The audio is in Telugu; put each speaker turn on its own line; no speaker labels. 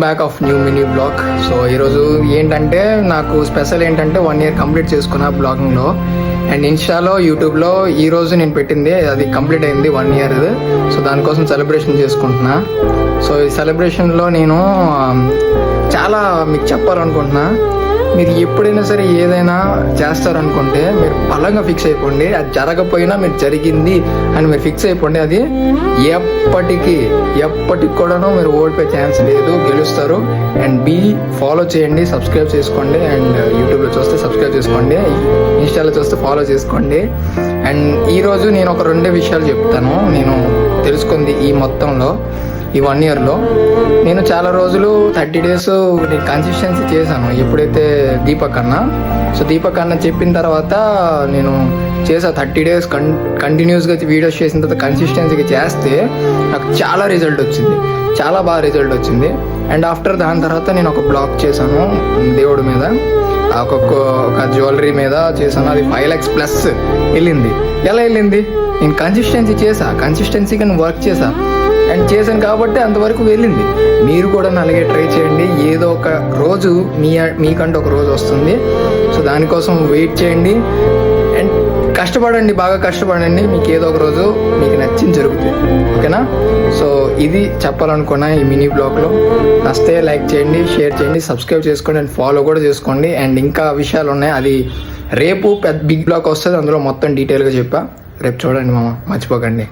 Back of new mini blog. So ఈరోజు ఏంటంటే నాకు స్పెషల్ ఏంటంటే 1 year కంప్లీట్ చేసుకున్నా బ్లాగింగ్లో. అండ్ ఇన్స్టాలో యూట్యూబ్లో ఈరోజు నేను పెట్టింది అది కంప్లీట్ అయింది 1 year. సో దానికోసం సెలబ్రేషన్ చేసుకుంటున్నా. సో ఈ సెలబ్రేషన్లో నేను చాలా మీకు చెప్పాలనుకుంటున్నా. మీరు ఎప్పుడైనా సరే ఏదైనా చేస్తారనుకుంటే మీరు బలంగా ఫిక్స్ అయిపోండి. అది జరగకపోయినా మీరు జరిగింది అని మీరు ఫిక్స్ అయిపోండి. అది ఎప్పటికి కూడాను మీరు ఓడిపోయే ఛాన్స్ లేదు, గెలుస్తారు. అండ్ ఫాలో చేయండి, సబ్స్క్రైబ్ చేసుకోండి. అండ్ యూట్యూబ్లో చూస్తే సబ్స్క్రైబ్ చేసుకోండి, ఇన్స్టాలో చూస్తే ఫాలో చేసుకోండి. అండ్ ఈరోజు నేను ఒక 2 విషయాలు చెప్తాను. నేను తెలుసుకుంది ఈ మొత్తంలో ఈ 1 yearలో. నేను చాలా రోజులు 30 days నేను కన్సిస్టెన్సీ చేశాను. ఎప్పుడైతే దీపక్ అన్న చెప్పిన తర్వాత నేను చేసా 30 days కంటిన్యూస్గా వీడియోస్ చేసిన తర్వాత కన్సిస్టెన్సీగా చేస్తే నాకు చాలా రిజల్ట్ వచ్చింది, చాలా బాగా రిజల్ట్ వచ్చింది. అండ్ ఆఫ్టర్ దాని తర్వాత నేను ఒక బ్లాగ్ చేశాను దేవుడి మీద, ఒక జ్యువెలరీ మీద చేశాను. అది 5 lakhs+ వెళ్ళింది. ఎలా వెళ్ళింది? నేను కన్సిస్టెన్సీగా వర్క్ చేశా అండ్ చేశాను కాబట్టి అంతవరకు వెళ్ళింది. మీరు కూడా అలాగే ట్రై చేయండి. ఏదో ఒక రోజు మీకంటే ఒక రోజు వస్తుంది. సో దానికోసం వెయిట్ చేయండి అండ్ కష్టపడండి, బాగా కష్టపడండి. మీకు ఏదో ఒక రోజు మీకు నచ్చింది జరుగుతుంది. ఓకేనా? సో ఇది చెప్పాలనుకున్నా ఈ మినీ బ్లాగ్లో. నచ్చితే లైక్ చేయండి, షేర్ చేయండి, సబ్స్క్రైబ్ చేసుకోండి అండ్ ఫాలో కూడా చేసుకోండి. అండ్ ఇంకా విషయాలు ఉన్నాయి. అది రేపు బిగ్ బ్లాగ్ వస్తుంది, అందులో మొత్తం డీటెయిల్గా చెప్పా. రేపు చూడండి మామ, మర్చిపోకండి.